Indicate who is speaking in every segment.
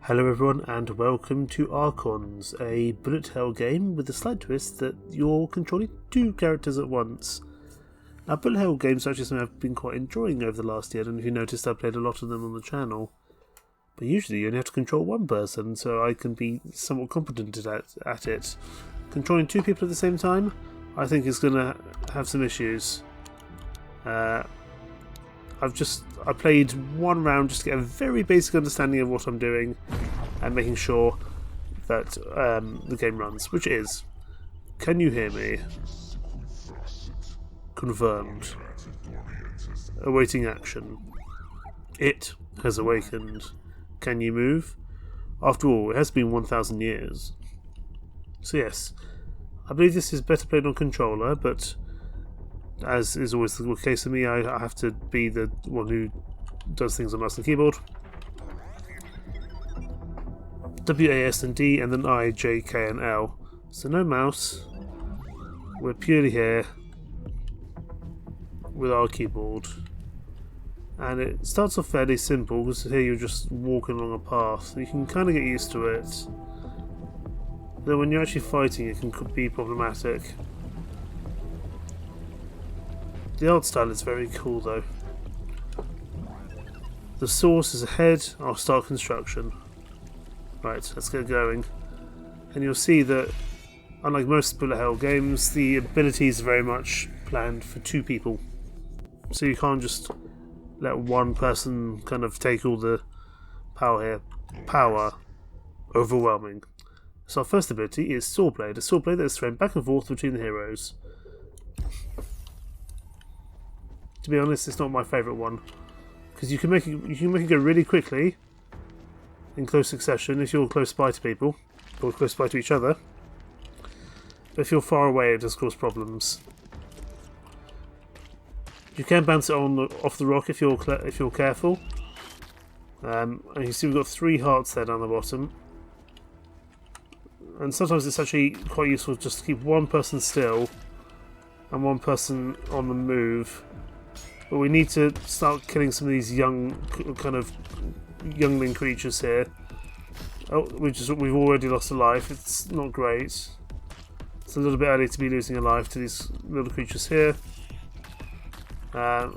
Speaker 1: Hello everyone and welcome to Archons, a bullet hell game with the slight twist that you're controlling two characters at once. Now bullet hell games are actually something I've been quite enjoying over the last year, and if you noticed I've played a lot of them on the channel. But usually you only have to control one person, so I can be somewhat competent at it. Controlling two people at the same time, I think is going to have some issues. I played one round just to get a very basic understanding of what I'm doing and making sure that the game runs, which is, can you hear me? Confirmed. Awaiting action. It has awakened. Can you move? After all, it has been 1,000 years. So yes, I believe this is better played on controller, but as is always the case for me, I have to be the one who does things on mouse and keyboard. W, A, S and D, and then I, J, K and L. So no mouse. We're purely here with our keyboard. And it starts off fairly simple, because here you're just walking along a path. You can kind of get used to it. Though when you're actually fighting, it can be problematic. The art style is very cool though. The source is ahead. I'll start construction. Right, let's get going. And you'll see that, unlike most bullet hell games, the abilities are very much planned for two people. So you can't just let one person kind of take all the power here. Power. Overwhelming. So our first ability is Swordblade. A swordblade that is thrown back and forth between the heroes. To be honest, it's not my favourite one, because you can make it go really quickly in close succession if you're close by to people or close by to each other. But if you're far away, it does cause problems. You can bounce it off the rock if you're careful. And you see we've got 3 hearts there down the bottom. And sometimes it's actually quite useful just to keep one person still and one person on the move. But we need to start killing some of these young, kind of youngling creatures here. Oh, we've already lost a life. It's not great. It's a little bit early to be losing a life to these little creatures here.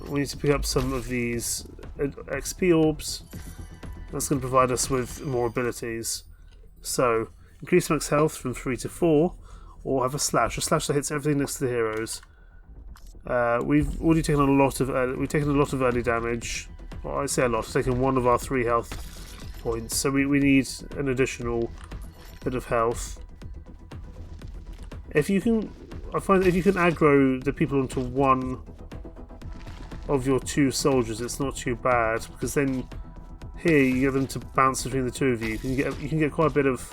Speaker 1: We need to pick up some of these XP orbs. That's going to provide us with more abilities. So, increase max health from 3 to 4, or have a slash that hits everything next to the heroes. We've already taken a lot of early damage. Well, I say a lot. We've taken 1 of our 3 health points, so we need an additional bit of health. I find that if you can aggro the people onto one of your 2 soldiers, it's not too bad, because then here you get them to bounce between the 2 of you. You can get quite a bit of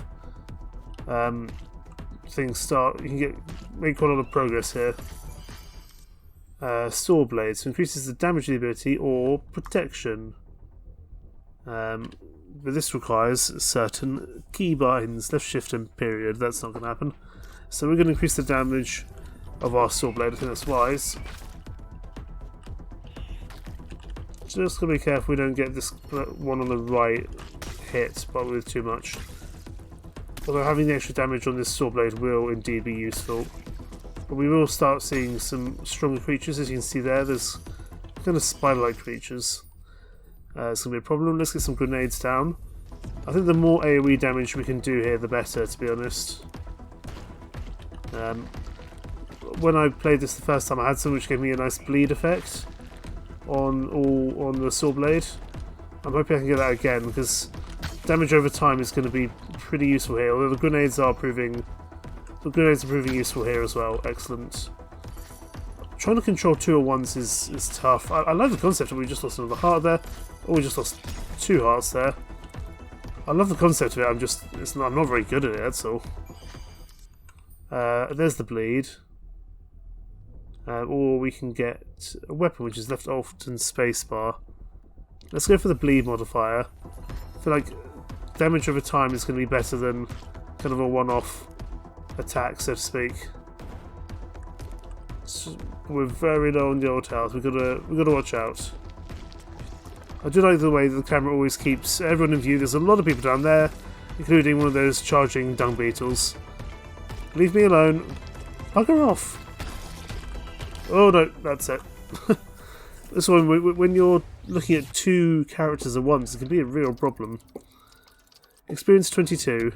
Speaker 1: things start. You can make quite a lot of progress here. Swordblade, so increases the damage of the ability or protection. But this requires certain keybinds, left shift and period. That's not going to happen. So we're going to increase the damage of our Swordblade. I think that's wise. Just going to be careful we don't get this one on the right hit with too much. Although having the extra damage on this Swordblade will indeed be useful. But we will start seeing some stronger creatures, as you can see there. There's kind of spider-like creatures. It's going to be a problem. Let's get some grenades down. I think the more AoE damage we can do here, the better, to be honest. When I played this the first time, I had some which gave me a nice bleed effect on the Swordblade. I'm hoping I can get that again, because damage over time is going to be pretty useful here, although the grenades are proving useful here as well. Excellent. Trying to control 2 at once is tough. I love the concept of we just lost another heart there. Or we just lost 2 hearts there. I love the concept of it, I'm not very good at it, that's all. There's the bleed. Or we can get a weapon which is left alt and spacebar. Let's go for the bleed modifier. I feel like damage over time is going to be better than kind of a one-off attack, so to speak. So we're very low on the old health. We've got to watch out. I do like the way that the camera always keeps everyone in view. There's a lot of people down there, including one of those charging dung beetles. Leave me alone. Bugger off. Oh no, that's it. This one, when you're looking at two characters at once, it can be a real problem. Experience 22.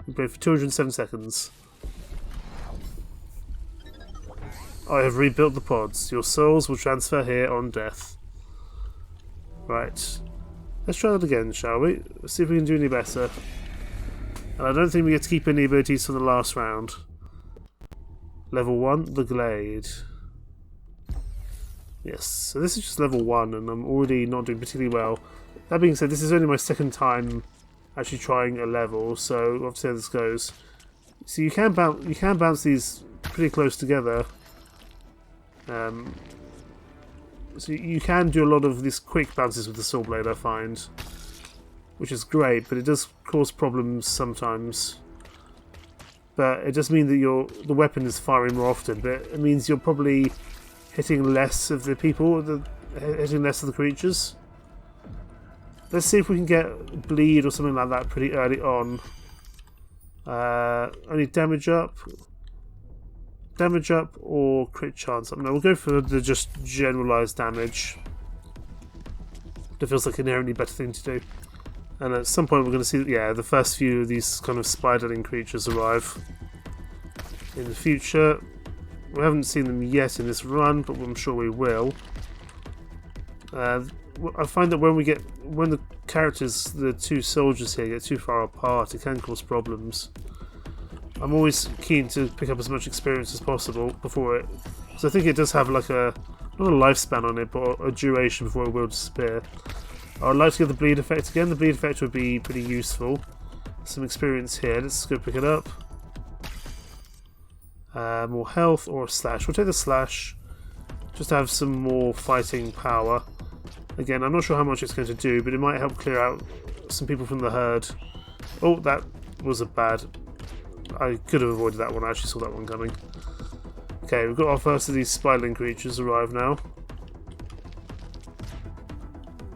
Speaker 1: We played for 207 seconds. I have rebuilt the pods. Your souls will transfer here on death. Right. Let's try that again, shall we? Let's see if we can do any better. And I don't think we get to keep any abilities from the last round. Level 1, the Glade. Yes, so this is just level 1 and I'm already not doing particularly well. That being said, this is only my second time actually trying a level, so we'll have to see how this goes. So you can bounce these pretty close together. So you can do a lot of these quick bounces with the sword blade, I find, which is great, but it does cause problems sometimes. But it does mean that the weapon is firing more often, but it means you're probably hitting less of the people, hitting less of the creatures. Let's see if we can get bleed or something like that pretty early on. Only damage up. Damage up or crit chance up. No, we'll go for the just generalised damage. It feels like an inherently better thing to do. And at some point we're going to see, yeah, the first few of these kind of spiderling creatures arrive in the future. We haven't seen them yet in this run, but I'm sure we will. I find that when the characters, the two soldiers here, get too far apart, it can cause problems. I'm always keen to pick up as much experience as possible before it, so I think it does have like not a lifespan on it, but a duration before it will disappear. I'd like to get the bleed effect again. The bleed effect would be pretty useful. Some experience here. Let's go pick it up. More health or a slash. We'll take the slash just to have some more fighting power. Again, I'm not sure how much it's going to do, but it might help clear out some people from the herd. Oh, that was a bad... I could have avoided that one. I actually saw that one coming. Okay, we've got our first of these spiderling creatures arrive now.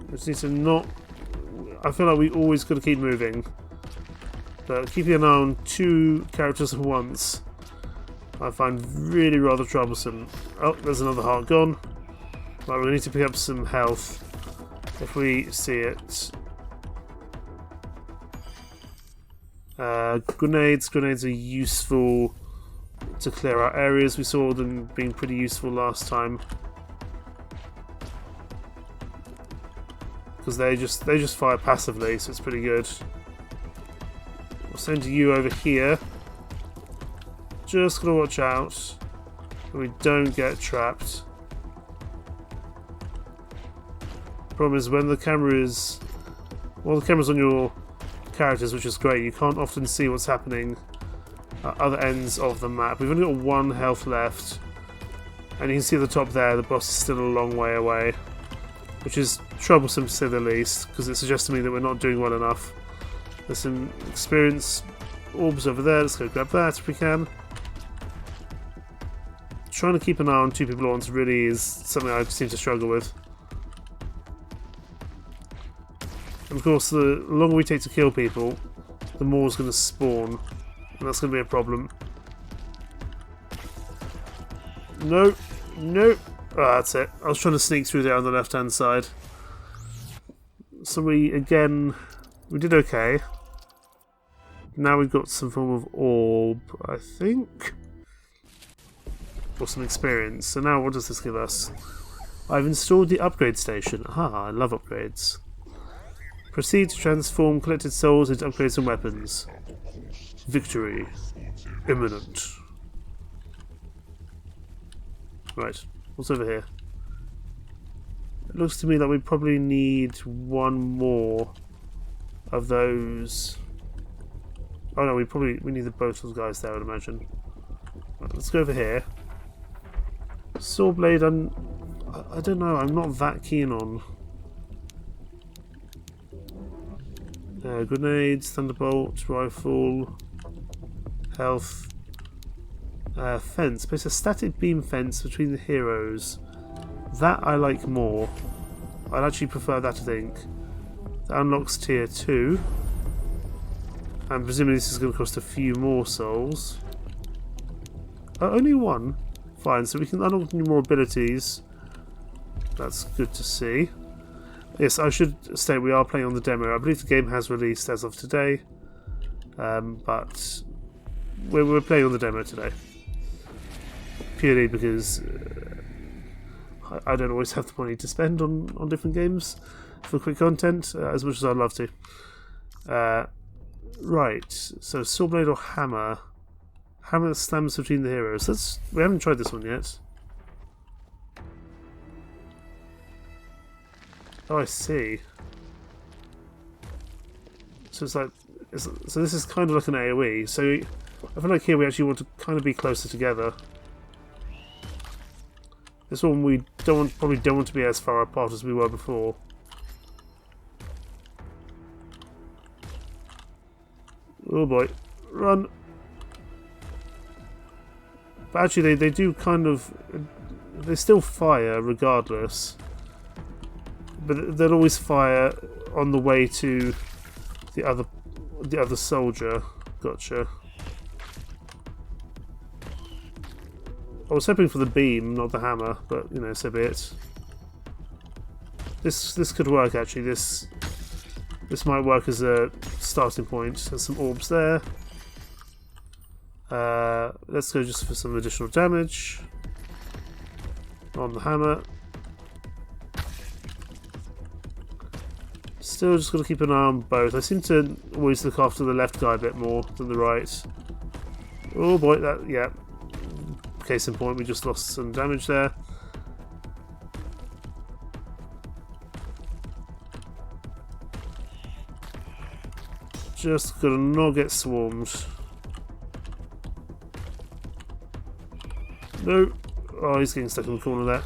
Speaker 1: We just need to not... I feel like we always got to keep moving. But keeping an eye on two characters at once, I find really rather troublesome. Oh, there's another heart gone. Right, we need to pick up some health if we see it. Grenades. Grenades are useful to clear out areas. We saw them being pretty useful last time because they just fire passively, so it's pretty good. We'll send you over here. Just gotta watch out that we don't get trapped. Problem is when the camera is... well, the camera's on your characters, which is great. You can't often see what's happening at other ends of the map. We've only got 1 health left. And you can see at the top there, the boss is still a long way away. Which is troublesome to say the least, because it suggests to me that we're not doing well enough. There's some experience orbs over there. Let's go grab that if we can. Trying to keep an eye on 2 people at once really is something I seem to struggle with. And of course, the longer we take to kill people, the more is going to spawn, and that's going to be a problem. Nope, nope. Oh, that's it. I was trying to sneak through there on the left-hand side. So we did okay. Now we've got some form of orb, I think. Or some experience. So now what does this give us? I've installed the upgrade station. Ah, I love upgrades. Proceed to transform collected souls into upgrades and weapons. Victory imminent. Right, what's over here? It looks to me like we probably need 1 more of those. Oh no, we need both those guys there, I would imagine. Right, let's go over here. Swordblade, I don't know, I'm not that keen on. Grenades, thunderbolt, rifle, health, fence. Place a static beam fence between the heroes. That I like more. I'd actually prefer that, I think. That unlocks tier 2. And presumably this is going to cost a few more souls. Only one? Fine, so we can unlock more abilities. That's good to see. Yes, I should state we are playing on the demo. I believe the game has released as of today. But we're playing on the demo today. Purely because I don't always have the money to spend on different games for quick content, as much as I'd love to. Right, so Swordblade or Hammer? Hammer that stands between the heroes. We haven't tried this one yet. Oh, I see. So it's like, so this is kind of like an AoE. So I feel like here we actually want to kind of be closer together. This one we probably don't want to be as far apart as we were before. Oh boy, run! But actually, they do kind of, they still fire regardless. But they'll always fire on the way to the other soldier. Gotcha. I was hoping for the beam, not the hammer, but you know, so be it. This could work actually. This might work as a starting point. There's some orbs there. Let's go just for some additional damage on the hammer. Still just got to keep an eye on both. I seem to always look after the left guy a bit more than the right. Oh boy, yeah. Case in point, we just lost some damage there. Just gotta not get swarmed. No. Oh, he's getting stuck in the corner there.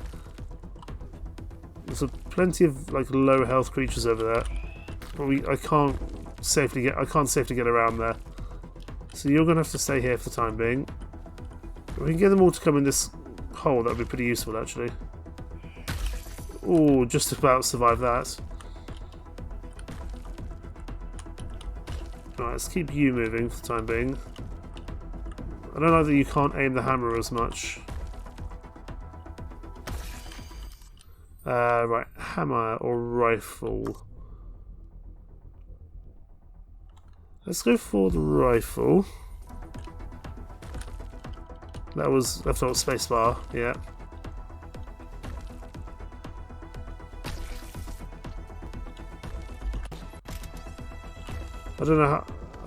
Speaker 1: There's plenty of like low health creatures over there, but I can't safely get around there. So you're gonna have to stay here for the time being. If we can get them all to come in this hole, that would be pretty useful actually. Oh, just about survive that. Right, let's keep you moving for the time being. I don't like that you can't aim the hammer as much. Right, hammer or rifle? Let's go for the rifle. That was left alt spacebar, yeah. I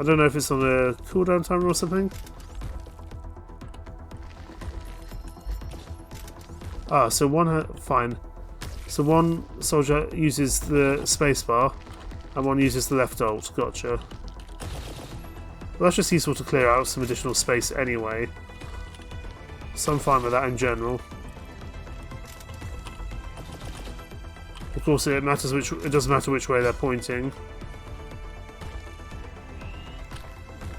Speaker 1: don't know if it's on a cooldown timer or something. Ah, so fine. So one soldier uses the spacebar, and one uses the left alt. Gotcha. Well, that's just useful to clear out some additional space anyway. So I'm fine with that in general. Of course, it doesn't matter which way they're pointing.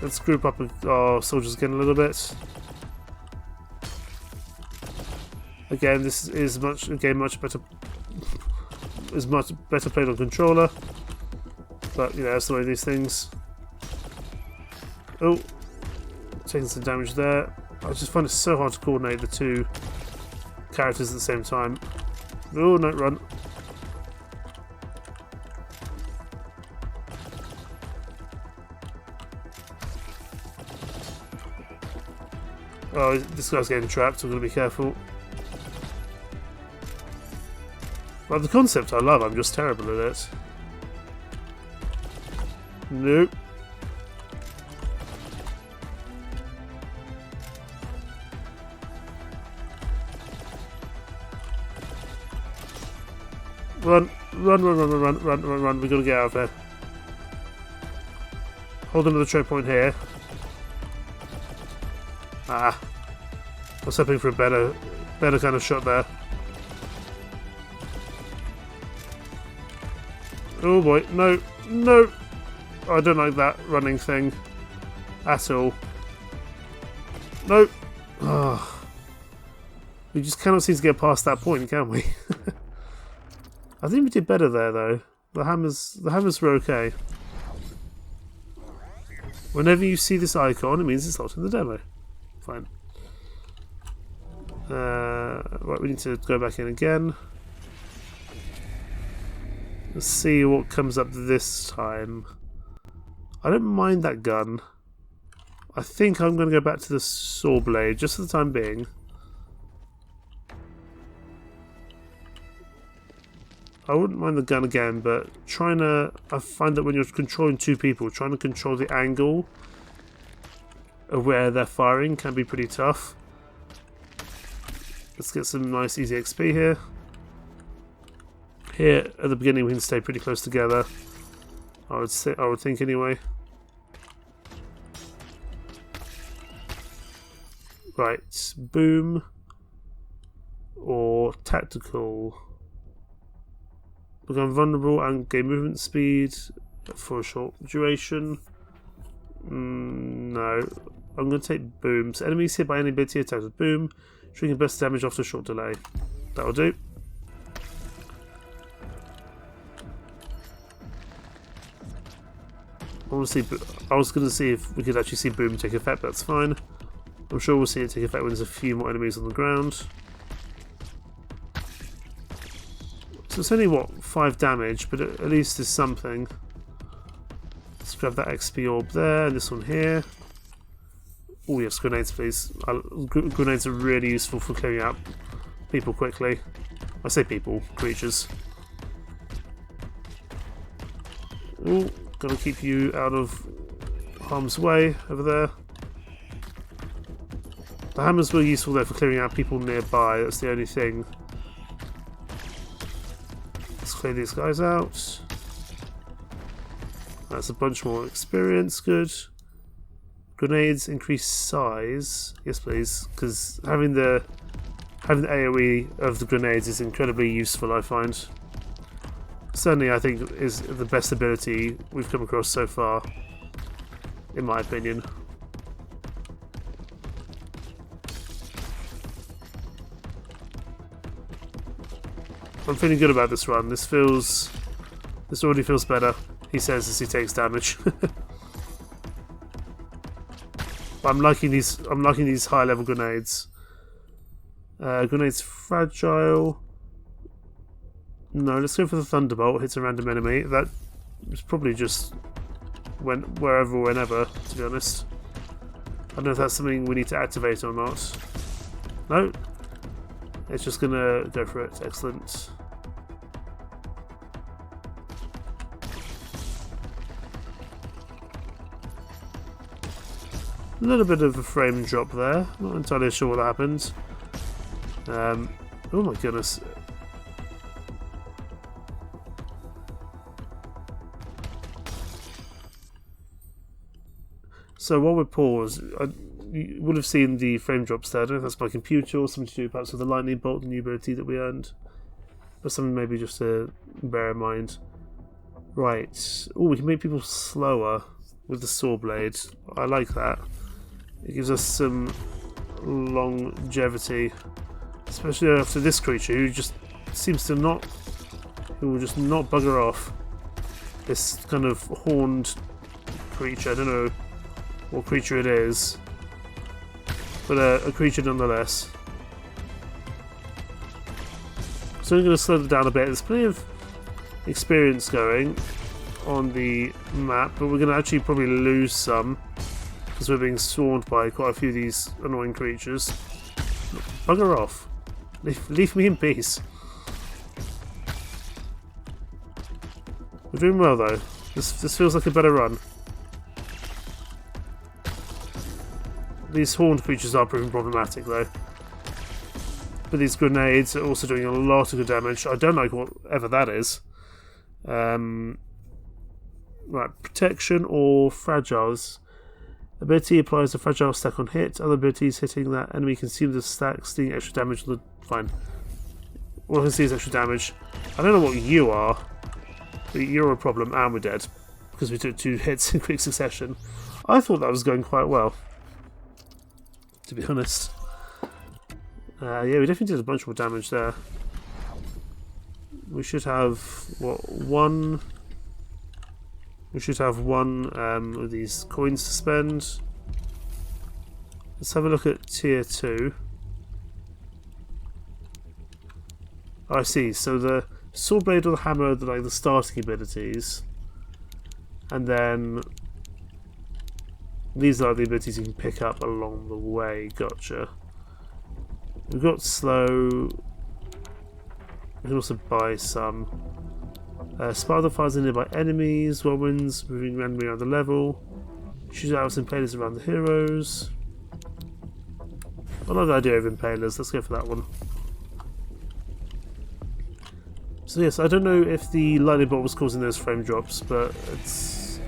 Speaker 1: Let's group up our soldiers again a little bit. Again, this is much better. Is much better played on controller, but you know that's the way these things. Oh, taking some damage there. I just find it so hard to coordinate the two characters at the same time. Oh no, run! Oh, this guy's getting trapped. I'm going to be careful. Well, the concept I love, I'm just terrible at it. Nope. Run, run, we've got to get out of there. Hold another choke point here. Ah. I was hoping for a better kind of shot there. Oh boy, no, no! Oh, I don't like that running thing at all. No! Oh. We just cannot seem to get past that point, can we? I think we did better there though. The hammers were okay. Whenever you see this icon, it means it's not in the demo. Fine. Right, we need to go back in again. Let's see what comes up this time. I don't mind that gun. I think I'm going to go back to the saw blade just for the time being. I wouldn't mind the gun again, but I find that when you're controlling two people, trying to control the angle of where they're firing can be pretty tough. Let's get some nice easy XP here. Here at the beginning we can stay pretty close together. I would think anyway. Right, boom or tactical. Become vulnerable and gain movement speed for a short duration. No, I'm going to take boom. So enemies hit by any ability attacked with boom, shrinking best damage after a short delay. That'll do. I was going to see if we could actually see boom take effect. That's fine. I'm sure we'll see it take effect when there's a few more enemies on the ground. So it's only, what, 5 damage, but at least there's something. Let's grab that XP orb there, and this one here. Oh yes, grenades please. Grenades are really useful for clearing out people quickly. I say people, creatures. Oh, gotta keep you out of harm's way over there. The hammers were useful there for clearing out people nearby, that's the only thing. Let's clear these guys out. That's a bunch more experience, good. Grenades increase size. Yes please, because having the AoE of the grenades is incredibly useful, I find. Certainly I think is the best ability we've come across so far, in my opinion. I'm feeling good about this run. This already feels better, he says as he takes damage. I'm liking these high level grenades. Grenades fragile. No, let's go for the Thunderbolt. Hits a random enemy. That was probably just wherever, whenever, to be honest. I don't know if that's something we need to activate or not. No. It's just gonna go for it. Excellent. A little bit of a frame drop there. Not entirely sure what happened. Oh my goodness. So while we're paused, you would have seen the frame drops there. I don't know if that's my computer or something to do perhaps with the lightning bolt, the new ability that we earned. But something maybe just to bear in mind. Right. Oh, we can make people slower with the saw blade. I like that. It gives us some longevity. Especially after this creature who just seems to not... who will just not bugger off. This kind of horned creature. I don't know what creature it is, but a creature nonetheless. So I'm going to slow it down a bit. There's plenty of experience going on the map, but we're going to actually probably lose some because we're being swarmed by quite a few of these annoying creatures. Bugger off. Leave me in peace. We're doing well though. This feels like a better run. These horned creatures are proving problematic though. But these grenades are also doing a lot of good damage. I don't like whatever that is. Right, protection or fragiles. Ability applies a fragile stack on hit. Other abilities hitting that enemy consume the stack, stealing extra damage. Fine. All I can see is extra damage. I don't know what you are, but you're a problem and we're dead. Because we took 2 hits in quick succession. I thought that was going quite well, to be honest. Yeah, we definitely did a bunch more damage there. we should have what, one. We should have one of these coins to spend. Let's have a look at tier 2. Oh, I see. So the sword blade or the hammer are like the starting abilities, and then these are the abilities you can pick up along the way. Gotcha. We've got slow. We can also buy some. Spiral that fires in nearby enemies, whirlwinds moving randomly around the level. Shoot out impalers around the heroes. I love the idea of impalers. Let's go for that one. So yes, I don't know if the lightning bolt was causing those frame drops, but it's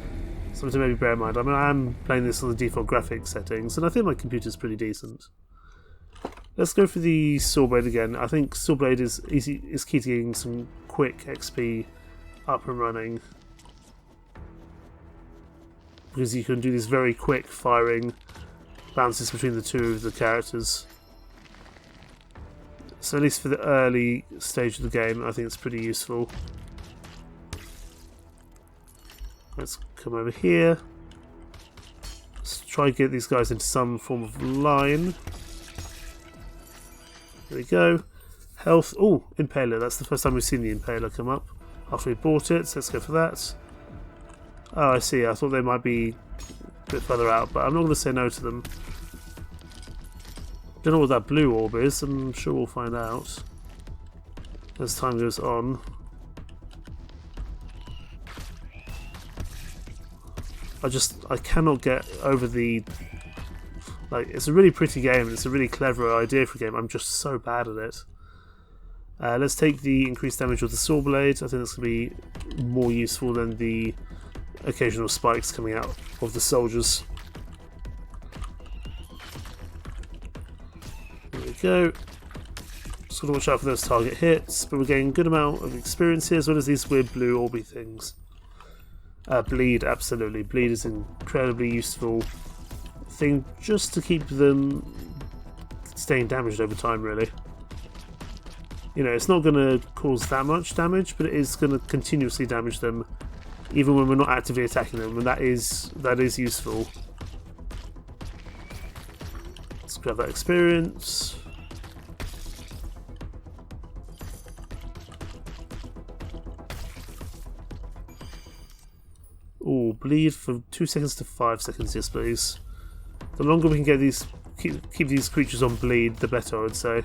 Speaker 1: something to maybe bear in mind. I mean, I am playing this on the default graphics settings, and I think my computer's pretty decent. Let's go for the Swordblade again. I think Swordblade is key to getting some quick XP up and running, because you can do these very quick firing bounces between the two of the characters. So at least for the early stage of the game, I think it's pretty useful. Let's come over here. Let's try and get these guys into some form of line. There we go. Health. Oh, Impaler. That's the first time we've seen the Impaler come up after we bought it. So let's go for that. Oh, I see. I thought they might be a bit further out, but I'm not going to say no to them. Don't know what that blue orb is. I'm sure we'll find out as time goes on. I cannot get over the... Like, it's a really pretty game, and it's a really clever idea for a game. I'm just so bad at it. Let's take the increased damage with the sword blade. I think that's going to be more useful than the occasional spikes coming out of the soldiers. There we go. Just got to watch out for those target hits, but we're getting a good amount of experience here, as well as these weird blue orby things. Bleed, absolutely. Bleed is an incredibly useful thing just to keep them staying damaged over time, really. You know, it's not going to cause that much damage, but it is going to continuously damage them even when we're not actively attacking them, and that is useful. Let's grab that experience. Oh, bleed from 2 seconds to 5 seconds, yes please. The longer we can get these, keep these creatures on bleed, the better, I would say.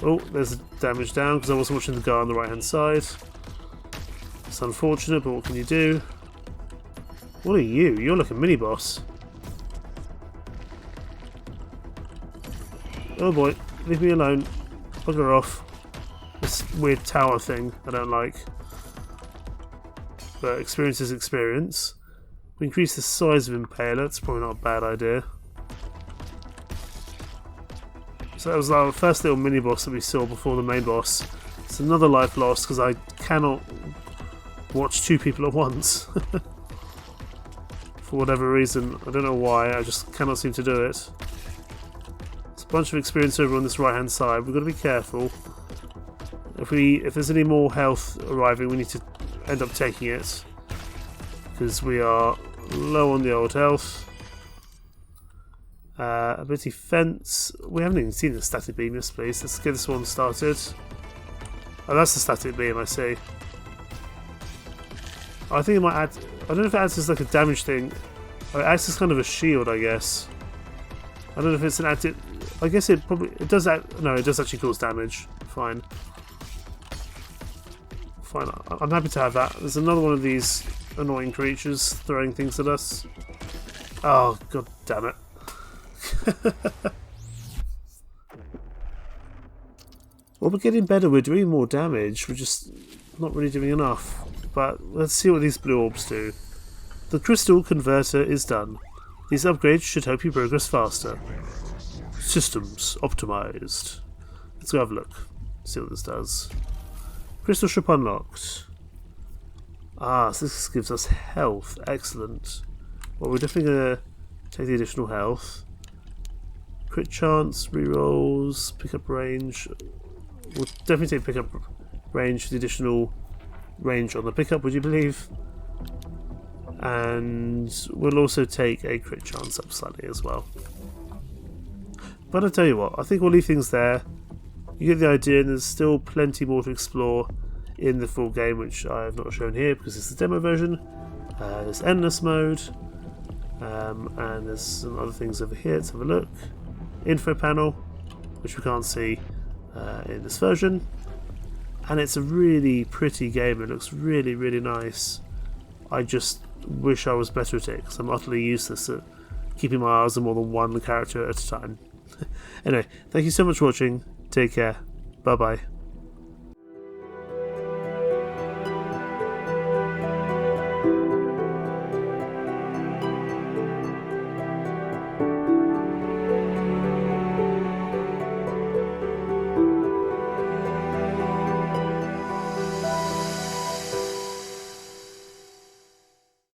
Speaker 1: Oh, there's damage down because I wasn't watching the guy on the right hand side. It's unfortunate, but what can you do? What are you? You're like a mini boss. Oh boy, leave me alone. Bugger off. This weird tower thing I don't like. But experience is experience. We increase the size of Impaler, it's probably not a bad idea. So that was our first little mini boss that we saw before the main boss. It's another life lost because I cannot watch two people at once. For whatever reason, I don't know why, I just cannot seem to do it. There's a bunch of experience over on this right hand side, we've got to be careful. If there's any more health arriving, we need to end up taking it, because we are low on the old health. Ability fence. We haven't even seen the static beam, yes please. Let's get this one started. Oh, that's the static beam, I see. I think it might add... I don't know if it adds as like a damage thing. Oh, it acts as kind of a shield, I guess. I don't know if it's an active... I guess it probably... It does act... No, it does actually cause damage. Fine. Fine, I'm happy to have that. There's another one of these annoying creatures throwing things at us. Oh, god damn it. Well, we're getting better, we're doing more damage, we're just not really doing enough. But let's see what these blue orbs do. The crystal converter is done. These upgrades should help you progress faster. Systems optimized. Let's go have a look, see what this does. Crystal ship unlocked. Ah, so this gives us health. Excellent. Well, we're definitely going to take the additional health. Crit chance, rerolls, pickup range. We'll definitely take range, the additional range on the pickup, would you believe? And we'll also take a crit chance up slightly as well. But I'll tell you what, I think we'll leave things there. You get the idea, and there's still plenty more to explore in the full game, which I have not shown here because it's the demo version. There's endless mode, and there's some other things over here. Let's have a look. Info panel, which we can't see in this version. And it's a really pretty game. It looks really, really nice. I just wish I was better at it because I'm utterly useless at keeping my eyes on more than one character at a time. Anyway, thank you so much for watching. Take care. Bye bye.